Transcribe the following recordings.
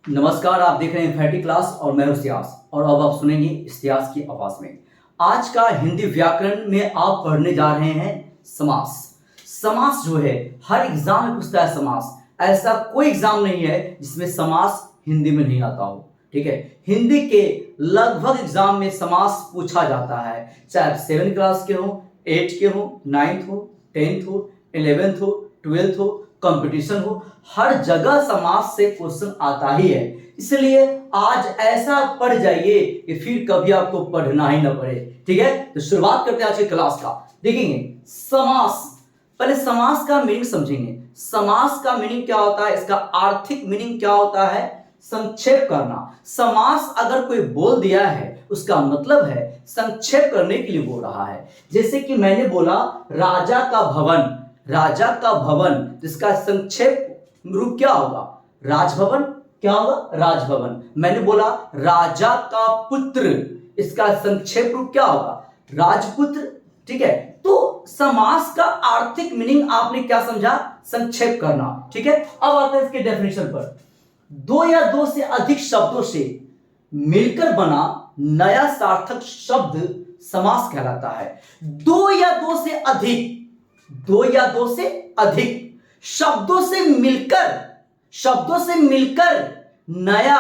नमस्कार, आप देख रहे हैं फैटी क्लास और मैं हूं इतिहास। और अब आप सुनेंगे इतिहास की आवाज में। आज का हिंदी व्याकरण में आप पढ़ने जा रहे हैं समास। समास जो है हर एग्जाम में पूछता है समास। ऐसा कोई एग्जाम नहीं है जिसमें समास हिंदी में नहीं आता हो। ठीक है, हिंदी के लगभग एग्जाम में समास पूछा जाता है, चाहे 7 क्लास के हो, 8 के हो, 9th हो, 10th हो, 11th हो, 12th हो, कंपटीशन हो, हर जगह समास से क्वेश्चन आता ही है। इसलिए आज ऐसा पढ़ जाइए कि फिर कभी आपको पढ़ना ही ना पड़े। ठीक है, तो शुरुआत करते हैं आज की क्लास का। देखेंगे समास, पहले समास का मीनिंग समझेंगे। समास का मीनिंग क्या होता है, इसका आर्थिक मीनिंग क्या होता है, संक्षेप करना। समास अगर कोई बोल दिया है उसका मतलब है संक्षेप करने के लिए बोल रहा है। जैसे कि मैंने बोला राजा का भवन, राजा का भवन, जिसका संक्षेप रूप क्या होगा, राजभवन। क्या होगा, राजभवन। मैंने बोला राजा का पुत्र, इसका संक्षेप रूप क्या होगा, राजपुत्र। ठीक है, तो समास का आर्थिक मीनिंग आपने क्या समझा, संक्षेप करना। ठीक है, अब आते हैं इसके डेफिनेशन पर। दो या दो से अधिक शब्दों से मिलकर बना नया सार्थक शब्द समास कहलाता है। दो या दो से अधिक, दो या दो से अधिक शब्दों से मिलकर नया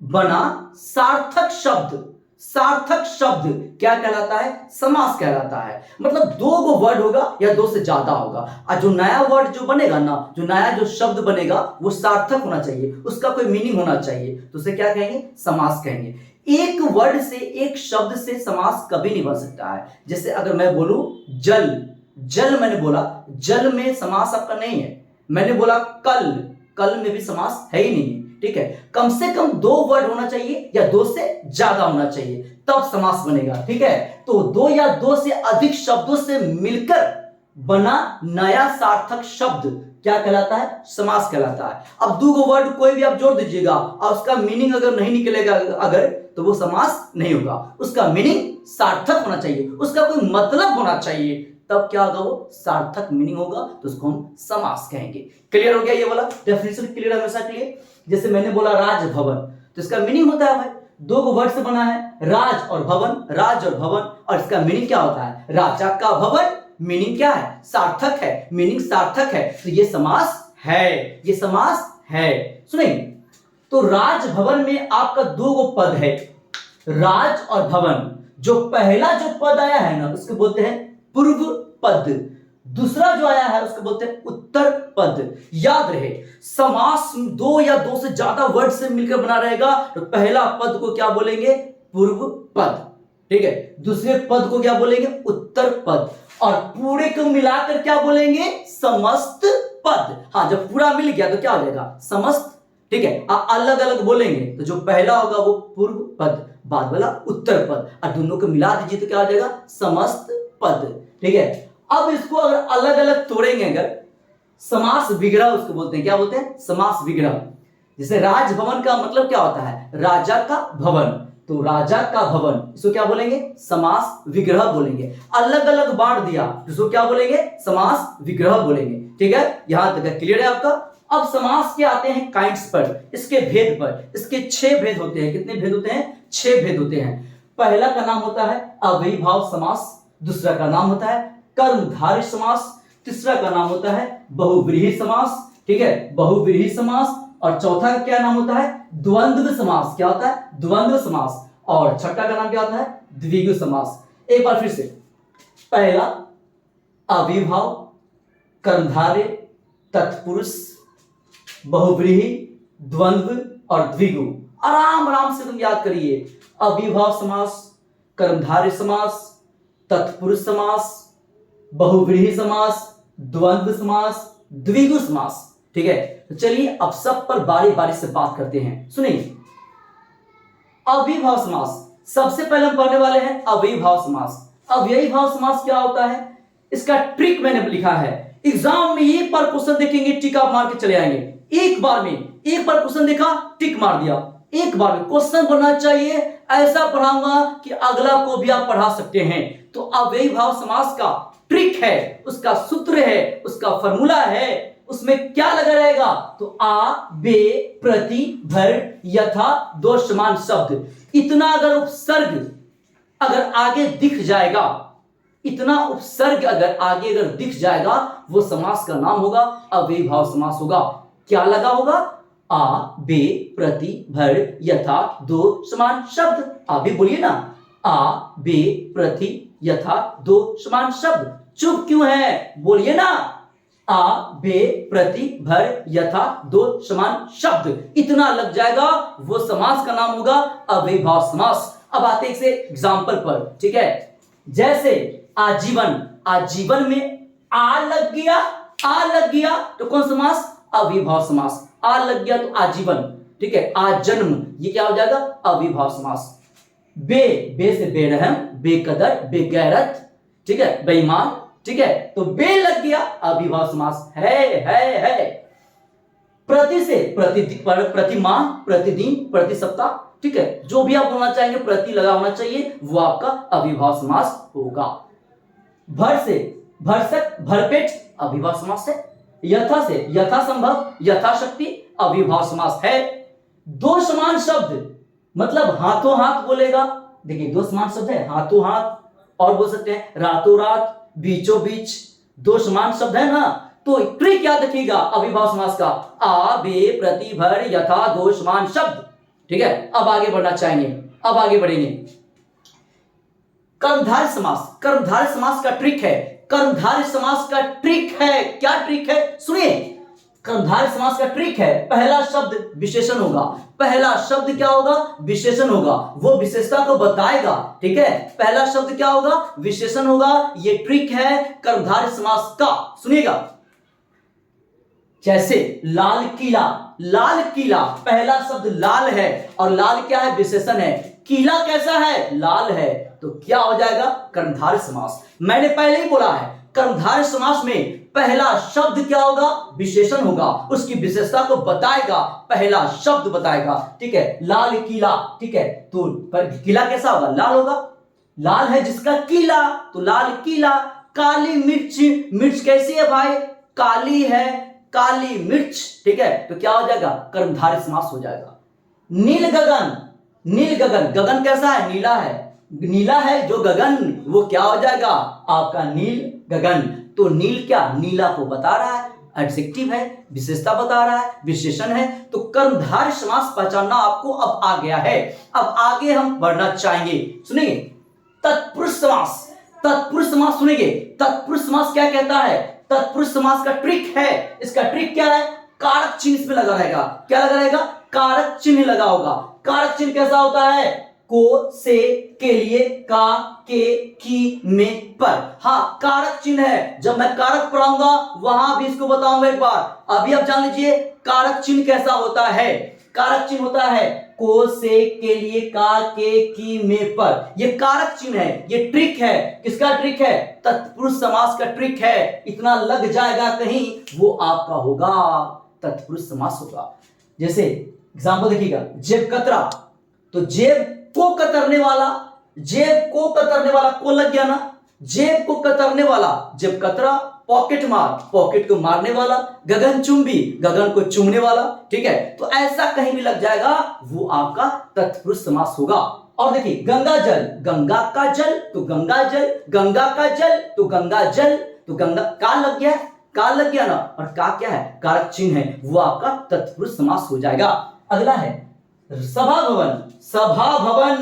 बना सार्थक शब्द, सार्थक शब्द क्या कहलाता है, समास कहलाता है। मतलब दो गो वर्ड होगा या दो से ज्यादा होगा, और जो नया वर्ड जो बनेगा ना, जो नया जो शब्द बनेगा वो सार्थक होना चाहिए, उसका कोई मीनिंग होना चाहिए, तो उसे क्या कहेंगे, समास कहेंगे। एक वर्ड से, एक शब्द से समास कभी नहीं बन सकता है। जैसे अगर मैं बोलूं जल, जल मैंने बोला, जल में समास आपका नहीं है। मैंने बोला कल, कल में भी समास है ही नहीं है। ठीक है, कम से कम दो वर्ड होना चाहिए या दो से ज्यादा होना चाहिए, तब समास बनेगा। ठीक है, तो दो या दो से अधिक शब्दों से मिलकर बना नया सार्थक शब्द क्या कहलाता है, समास कहलाता है। अब दो गो वर्ड कोई भी आप जोड़ दीजिएगा और उसका मीनिंग अगर नहीं निकलेगा अगर, तो वो समास नहीं होगा। उसका मीनिंग सार्थक होना चाहिए, उसका कोई मतलब होना चाहिए, तब क्या होगा, वो सार्थक मीनिंग होगा, तो उसको हम समास कहेंगे। क्लियर हो गया, ये वाला डेफिनेशन क्लियर, हमेशा क्लियर। जैसे मैंने बोला राजभवन, तो इसका मीनिंग होता है भाई, दो गो वर्ड से बना है, राज और भवन, राज और भवन, और इसका मीनिंग क्या होता है, राजा का भवन। मीनिंग क्या है, सार्थक है, मीनिंग सार्थक है, तो ये समास है, ये समास है। सुनिए, तो राजभवन में आपका दो गो पद है, राज और भवन। जो पहला जो पद आया है ना, उसको बोलते हैं पूर्व पद, दूसरा जो आया है उसको बोलते हैं उत्तर पद। याद रहे, समास दो या दो से ज्यादा वर्ड से मिलकर बना रहेगा, तो पहला पद को क्या बोलेंगे, पूर्व पद। ठीक है, दूसरे पद को क्या बोलेंगे, उत्तर पद, और पूरे को मिलाकर क्या बोलेंगे, समस्त पद। हाँ, जब पूरा मिल गया तो क्या हो जाएगा, समस्त। ठीक है, अलग अलग बोलेंगे तो जो पहला होगा वो पूर्व पद, बाद वाला उत्तर पद, और दोनों को मिला दीजिए तो क्या हो जाएगा, समस्त पद। ठीक है, अब इसको अगर अलग अलग तोड़ेंगे, अगर समास विग्रह उसको बोलते हैं, क्या बोलते हैं, समास विग्रह। जैसे राजभवन का मतलब क्या होता है, राजा का भवन, तो राजा का भवन, इसको क्या बोलेंगे, समास विग्रह बोलेंगे। अलग अलग बांट दिया, इसको क्या बोलेंगे, समास विग्रह बोलेंगे। ठीक है, यहां तक क्लियर है आपका। अब समास के आते हैं काइंड्स पर, इसके भेद पर। इसके 6 भेद होते हैं। कितने भेद होते हैं, 6 भेद होते हैं। पहला का नाम होता है अव्ययीभाव समास, दूसरा का नाम होता है कर्मधारय समास, तीसरा का नाम होता है बहुव्रीहि समास। ठीक है, बहुव्रीहि समास। और चौथा का क्या नाम होता है, द्वंद्व समास। क्या होता है, द्वंद्व समास। और छठा का नाम क्या होता है, द्विगु समास। एक बार फिर से, पहला अव्ययीभाव, कर्मधारय, तत्पुरुष, बहुव्रीहि, द्वंद्व और द्विगु। आराम आराम से तुम याद करिए, अव्ययीभाव समास, कर्मधारय समास, तत्पुरुष समास, बहुव्रीहि समास, द्वंद्व समास, द्विगु समास। ठीक है, तो चलिए अब सब पर बारी बारी से बात करते हैं। सुनिए, अव्ययीभाव समास, सबसे पहले हम पढ़ने वाले हैं अव्ययीभाव समास। अव्ययीभाव समास क्या होता है, इसका ट्रिक मैंने लिखा है। एग्जाम में एक बार क्वेश्चन देखेंगे, टिक आप मार के चले आएंगे। एक बार में, एक बार क्वेश्चन देखा, टिक मार दिया। एक बार में क्वेश्चन पढ़ना चाहिए, ऐसा पढ़ाऊंगा कि अगला को भी आप पढ़ा सकते हैं। तो अव्ययीभाव समास का ट्रिक है, उसका सूत्र है, उसका फॉर्मूला है, उसमें क्या लगा रहेगा? तो आ, बे, प्रति, भर, यथा, दो समान शब्द। इतना अगर उपसर्ग अगर आगे दिख जाएगा, इतना उपसर्ग अगर दिख जाएगा, वो समास का नाम होगा, अव्ययीभाव समास होगा। क्या लगा होगा? आ, बे, प्रति, भर, यथा, दो समान शब्द। आप भी बोलिए ना, आ, बे, प्रति, यथा, दो समान शब्द। चुप क्यों है? बोलिए ना, आ, बे, प्रति, भर, यथा, दो समान शब्द। इतना लग जाएगा, वो समास का नाम होगा अव्ययीभाव समास। अब आते हैं से एग्जाम्पल पर, ठीक है। जैसे आजीवन, आजीवन में आ लग गया तो कौन समास? अव्ययीभाव समास। आ लग गया तो आजीवन, ठीक है। आजन्म, ये क्या हो जाएगा? अव्ययीभाव समास। बे, बे से बेरहम, बेकदर, बेगैरत, ठीक है, बेईमान, ठीक है, तो बे लग गया, अव्ययीभाव समास है। प्रति से प्रति माह, प्रतिदिन, प्रति सप्ताह, ठीक है, जो भी आप बोलना चाहेंगे प्रति लगा होना चाहिए, वो आपका अव्ययीभाव समास होगा। भर से भरसक, भरपेट, अव्ययीभाव समास है। यथा से यथासंभव, यथाशक्ति, अव्ययीभाव समास है। दो समान शब्द मतलब हाथों हाथ बोलेगा, देखिए दो समान शब्द है, हाथों हाथ, और बोल सकते हैं रातों रात, बीचों बीच, दो समान शब्द है ना। तो ट्रिक याद रखिएगा अव्ययीभाव समास का, आ, बे, प्रति, भर, यथा, दो समान शब्द, ठीक है। अब आगे बढ़ना चाहेंगे, अब आगे बढ़ेंगे। कर्मधारय समास, कर्मधारय समास का ट्रिक है, कर्मधारय समास का ट्रिक है। क्या ट्रिक है? सुनिए, कर्मधारय समास का ट्रिक है, पहला शब्द विशेषण होगा। पहला शब्द क्या होगा? विशेषण होगा, वो विशेषता को बताएगा, ठीक है। पहला शब्द क्या होगा? विशेषण होगा। ये ट्रिक है कर्मधारय समास का, सुनिएगा। जैसे लाल किला, लाल किला, पहला शब्द लाल है, और लाल क्या है? विशेषण है। किला कैसा है? लाल है, तो क्या हो जाएगा? कर्मधारय समास। मैंने पहले ही बोला है, कर्मधारय समास में पहला शब्द क्या होगा? विशेषण होगा, उसकी विशेषता को बताएगा, पहला शब्द बताएगा, ठीक है। लाल किला, ठीक है, तो किला कैसा होगा? लाल होगा, लाल है जिसका किला, तो लाल किला। काली मिर्च, मिर्च कैसी है भाई? काली है, काली मिर्च, ठीक है, तो क्या हो जाएगा? कर्मधारय समास हो जाएगा। नील गगन, नील गगन, गगन कैसा है? नीला है, नीला है जो गगन, वो क्या हो जाएगा? आपका नील गगन। तो नील क्या? नीला को बता रहा है, एडजेक्टिव है, विशेषता बता रहा है, विशेषण है। तो कर्मधारय समास पहचानना आपको अब आ गया है। अब आगे हम बढ़ना चाहेंगे, सुनिए। तत्पुरुष समास, तत्पुरुष समास सुनेंगे। तत्पुरुष समास क्या कहता है? तत्पुरुष समास का ट्रिक है, इसका ट्रिक क्या है? कारक चिन्ह इसमें लगा रहेगा। क्या लगा रहेगा? कारक चिन्ह लगा होगा। कारक चिन्ह कैसा होता है? को, से, के लिए, का, के, की, में, पर। हाँ, कारक चिन्ह है, जब मैं कारक पढ़ाऊंगा वहां भी इसको बताऊंगा एक बार। अभी आप जान लीजिए कारक चिन्ह कैसा होता है। कारक चिन्ह होता है को, से, के लिए, का, के, की, में, पर। ये कारक चिन्ह है, ये ट्रिक है। किसका ट्रिक है? तत्पुरुष समास का ट्रिक है। इतना लग जाएगा कहीं, वो आपका होगा, तत्पुरुष समास होगा। जैसे एग्जांपल देखिएगा, जेब कतरा, तो जेब को कतरने वाला, जेब को कतरने वाला, को लग गया ना, जेब को कतरने वाला, जेब कतरा। पॉकेट मार, पॉकेट को मारने वाला। गगन चुंबी, गगन को चूमने वाला, ठीक है। तो ऐसा कहीं भी लग जाएगा, वो आपका तत्पुरुष समास होगा। और देखिए गंगा जल, गंगा का जल तो गंगा जल, गंगा का जल तो गंगा जल, तो गंगा का लग गया, का लग गया ना, और का क्या है? कारक चिन्ह है, वो आपका तत्पुरुष समास हो जाएगा। अगला है सभा भवन, सभा भवन,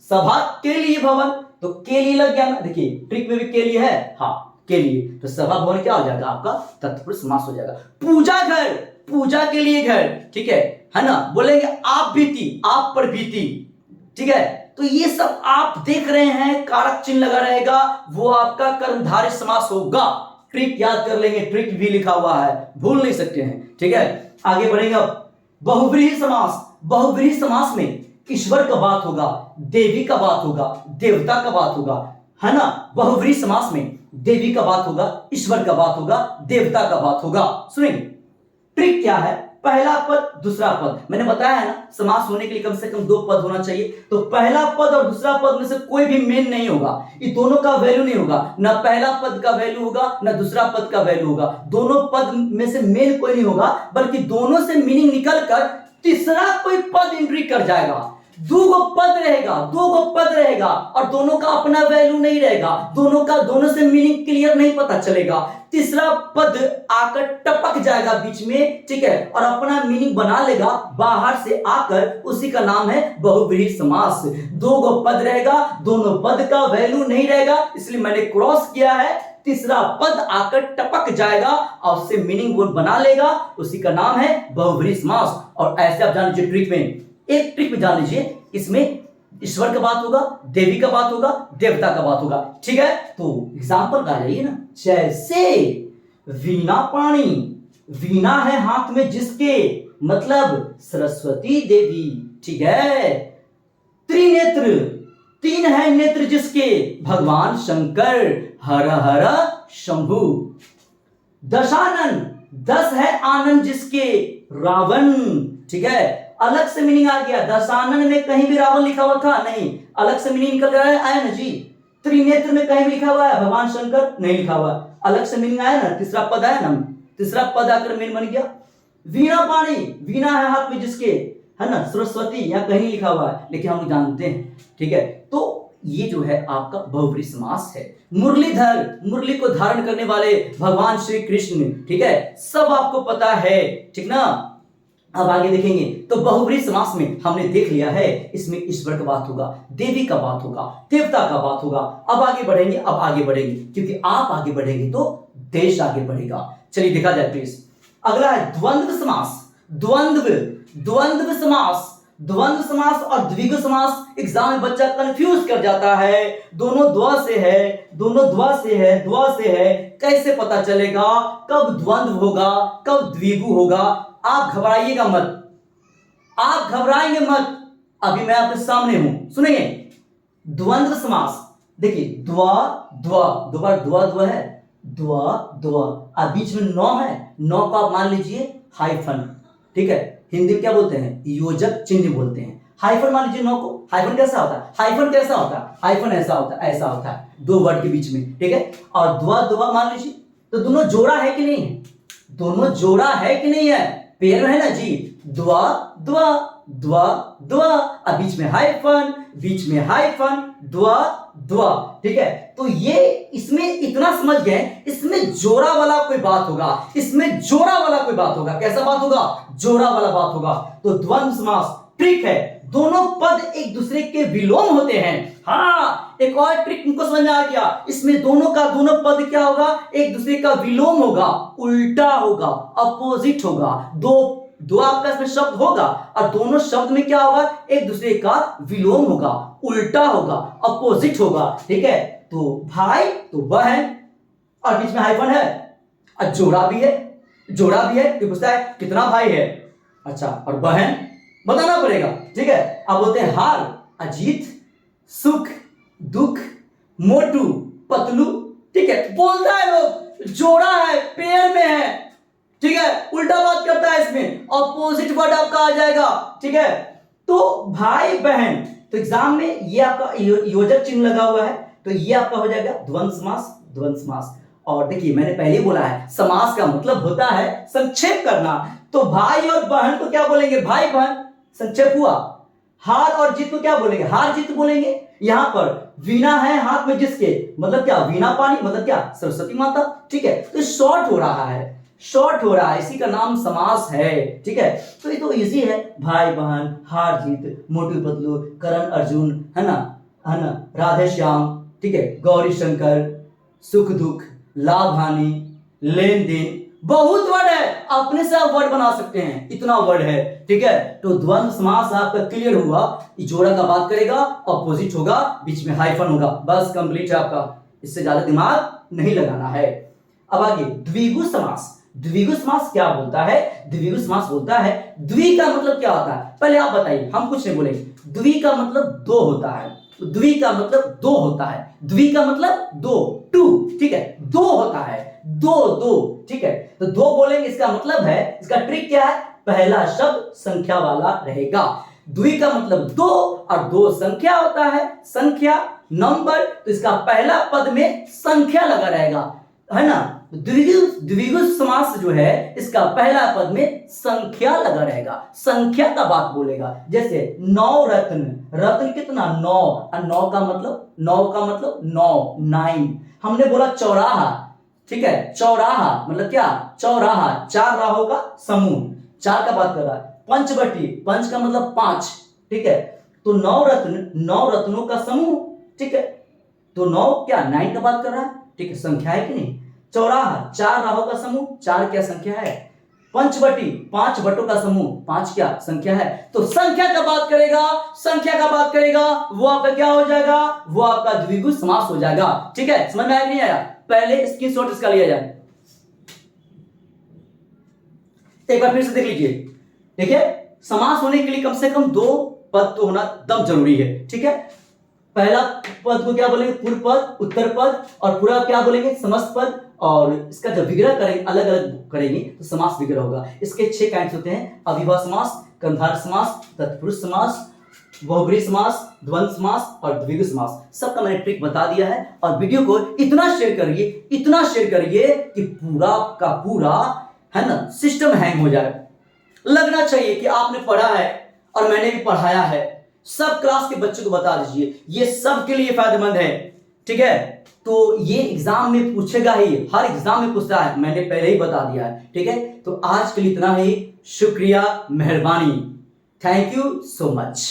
सभा के लिए भवन, तो के लिए लग गया ना, देखिए ट्रिक में भी के लिए है, हाँ के लिए, तो सभा भवन क्या हो जाएगा? आपका तत्पुरुष समास हो जाएगा। पूजा घर, पूजा के लिए घर, ठीक है ना, बोलेंगे आप बीती, आप पर बीती, ठीक है। तो ये सब आप देख रहे हैं, कारक चिन्ह लगा रहेगा, वो आपका कर्मधारय समास होगा। ट्रिक याद कर लेंगे, ट्रिक भी लिखा हुआ है, भूल नहीं सकते हैं, ठीक है। आगे बढ़ेंगे अब। बहुव्रीहि समास, बहुव्रीहि समास में ईश्वर का बात होगा, देवी का बात होगा, देवता का बात होगा, है ना। बहुव्रीहि समास में देवी का बात होगा, ईश्वर का बात होगा, देवता का बात होगा। सुनिए ट्रिक क्या है, पहला पद दूसरा पद। मैंने बताया है ना, समास होने के लिए कम से कम 2 पद होना चाहिए। तो पहला पद और दूसरा पद में से कोई भी मेन नहीं होगा, ये दोनों का वैल्यू नहीं होगा, ना पहला पद का वैल्यू होगा ना दूसरा पद का वैल्यू होगा। दोनों पद में से मेन कोई नहीं होगा, बल्कि दोनों से मीनिंग निकल कर तीसरा कोई पद एंट्री कर जाएगा। दो पद रहेगा और दोनों का अपना वैल्यू नहीं रहेगा, दोनों से मीनिंग क्लियर नहीं पता चलेगा। तीसरा पद आकर टपक जाएगा बीच में, ठीक है, और अपना मीनिंग बना लेगा बाहर से आकर, उसी का नाम है बहुव्रीहि समास। 2 पद रहेगा, दोनों पद का वैल्यू नहीं रहेगा, इसलिए मैंने क्रॉस किया है। तीसरा पद आकर टपक जाएगा और उससे मीनिंग वो बना लेगा, उसी का नाम है बहुव्रीहि समास। और ऐसे आप जान लीजिए ट्रिक में, एक ट्रिक में जान लीजिए, इसमें ईश्वर का बात होगा, देवी का बात होगा, देवता का बात होगा, ठीक है। तो एग्जांपल का जाइए ना, जैसे वीणा पाणी, वीणा है हाथ में जिसके, मतलब सरस्वती देवी, ठीक है। त्रिनेत्र, 3 है नेत्र जिसके, भगवान शंकर, हर हर शंभु। दशानन, 10 है आनंद जिसके, रावण, ठीक है। अलग से मीनिंग आ गया, दशानन में कहीं भी रावण लिखा हुआ था नहीं, अलग से मीनिंग निकल रहा है, आया ना जी। त्रिनेत्र में कहीं भी लिखा हुआ है भगवान शंकर, नहीं लिखा हुआ, अलग से मीनिंग आया ना, तीसरा पद आया ना, तीसरा पद आकर मीनिंग बन गया। वीणा पाणी, वीणा है हाथ में जिसके, है ना, सरस्वती यहाँ कहीं नहीं लिखा हुआ है, लेकिन हम जानते हैं, ठीक है। तो ये जो है आपका बहुव्रीहि समास है। मुरलीधर, मुरली को धारण करने वाले भगवान श्री कृष्ण, ठीक है, सब आपको पता है, ठीक ना। अब आगे देखेंगे तो बहुव्रीहि समास में हमने देख लिया है, इसमें ईश्वर का बात होगा, देवी का बात होगा, देवता का बात होगा। अब आगे बढ़ेंगे, क्योंकि आप आगे बढ़ेंगे तो देश आगे बढ़ेगा। चलिए देखा जाए प्लीज। अगला है द्वंद्व समास। द्वंद्व समास और द्विगु समास एग्जाम में बच्चा कंफ्यूज कर जाता है। दोनों द्व से है, कैसे पता चलेगा कब द्वंद्व होगा कब द्विगु होगा। आप घबराइएगा मत, आप घबराएंगे मत, अभी मैं आपके सामने हूं, सुनिए। द्वंद्व समास, देखिए द्व है, अब बीच में नौ है, नौ को आप मान लीजिए हाइफन, ठीक है, हिंदी में क्या बोलते हैं, योजक चिन्ह बोलते हैं। हाइफन मान लीजिए नौ को, हाइफन कैसा होता है, हाइफन ऐसा होता है 2 वर्ड के बीच में, ठीक है। और द्वा मान लीजिए, तो दोनों जोड़ा है कि नहीं है, पेयर में है ना जी, द्वा, अब बीच में हाइफन, द्वा, ठीक है। तो ये इसमें इतना समझ गए, इसमें जोड़ा वाला कोई बात होगा, कैसा बात होगा, जोड़ा वाला बात होगा। तो द्वंद्व समास ट्रिक है, दोनों पद एक दूसरे के विलोम होते हैं। हाँ, एक और ट्रिक इनको समझ में आ गया, इसमें दोनों पद क्या होगा, एक दूसरे का विलोम होगा, उल्टा होगा, अपोजिट होगा। दो आपका इसमें शब्द होगा और दोनों शब्द में क्या होगा, एक दूसरे का विलोम होगा, उल्टा होगा, अपोजिट होगा, ठीक है। तो भाई तो बहन और बीच में हाइफन है, और जोड़ा भी है, तो पूछता है कितना भाई है, अच्छा, और बहन बताना पड़ेगा, ठीक है। अब बोलते हैं हार, अजीत, सुख, दुख, मोटू, पतलू, ठीक है, बोलता है लोग, जोड़ा है, पेयर में है, ठीक है, उल्टा बात करता है, इसमें ऑपोजिट वर्ड आपका आ जाएगा, ठीक है। तो भाई बहन, तो एग्जाम में ये आपका योजक चिन्ह लगा हुआ है, तो ये आपका हो जाएगा द्वंद्व समास। और देखिए मैंने पहले ही बोला है, समास का मतलब होता है संक्षेप करना। तो भाई और बहन को क्या बोलेंगे, भाई बहन, संक्षेप हुआ। हार और जीत को क्या बोलेंगे, हार जीत बोलेंगे। यहां पर वीणा है हाथ में जिसके, मतलब क्या, वीणा पानी, मतलब क्या, सरस्वती माता, ठीक है। तो शॉर्ट हो रहा है, इसी का नाम समास है, ठीक है। तो ये तो इजी है, भाई बहन, हार जीत, मोटू पतलू, करण अर्जुन, है ना, राधे श्याम, ठीक है, गौरी शंकर, सुख दुख, लाभ हानि, लेन देन, बहुत वर्ड है, अपने से आप वर्ड बना सकते हैं, इतना वर्ड है, ठीक है। तो द्वंद्व समास आपका क्लियर हुआ, जोड़ा का बात करेगा, ऑपोजिट होगा, बीच में हाइफन होगा, बस कंप्लीट है आपका, इससे ज्यादा दिमाग नहीं लगाना है। अब आगे द्विगु समास क्या बोलता है, द्विगु समास बोलता है, द्वि का मतलब क्या होता है, पहले आप बताइए, हम कुछ नहीं बोलेंगे। द्वि का मतलब 2 होता है, द्वि का मतलब 2 होता है, द्वि का मतलब 2, 2, ठीक है, 2 होता है, 2, ठीक है। तो 2 बोलेंगे, इसका मतलब है, इसका ट्रिक क्या है, पहला शब्द संख्या वाला रहेगा। द्वि का मतलब दो, और दो संख्या होता है, संख्या नंबर, तो इसका पहला पद में संख्या लगा रहेगा, है ना। द्विगु समास जो है इसका पहला पद में संख्या लगा रहेगा, संख्या का बात बोलेगा। जैसे नौ रत्न, रत्न कितना, नौ, और नौ का मतलब नौ, 9। हमने बोला चौराहा, ठीक है, चौराहा मतलब क्या, चौराहा, 4 राहों का समूह, 4 का बात कर रहा है। पंचवटी, पंच का मतलब 5, ठीक है, तो 9 रत्न, 9 रत्नों का समूह, ठीक है, तो 9 क्या, 9 का बात कर रहा है, ठीक है, संख्या है कि नहीं। चौराहा, 4 राहों का समूह, 4 क्या संख्या है। पंचवटी, 5 वटों का समूह, 5 क्या संख्या है। तो संख्या का बात करेगा, संख्या का बात करेगा, वो आपका क्या हो जाएगा, वो आपका द्विगु समास हो जाएगा। ठीक है, समझ में आया नहीं आया, पहले स्क्रीनशॉट इसका लिया जाए, एक बार फिर से देख लीजिए। देखिए, समास होने के लिए कम से कम 2 पद तो होना दम जरूरी है, ठीक है। पहला पद को क्या बोलेंगे, पूर्व पद, उत्तर पद, और पूरा क्या बोलेंगे, समस्त पद, और इसका जब विग्रह करेंगे, अलग अलग करेंगे तो समास विग्रह होगा। इसके 6 काइंड्स होते हैं, अविभा समास, कर्मधारय समास, तत्पुरुष समास, बहुब्रीहि समास, द्वंद्व समास और द्विगु समास। सबका मैंने ट्रिक बता दिया है। और वीडियो को इतना शेयर करिए कि पूरा का पूरा, है ना, सिस्टम हैंग हो जाए, लगना चाहिए कि आपने पढ़ा है और मैंने भी पढ़ाया है। सब क्लास के बच्चों को बता दीजिए, ये सबके लिए फायदेमंद है, ठीक है। तो ये एग्जाम में पूछेगा ही, हर एग्जाम में पूछता है, मैंने पहले ही बता दिया है, ठीक है। तो आज के लिए इतना ही, शुक्रिया, मेहरबानी, थैंक यू सो मच।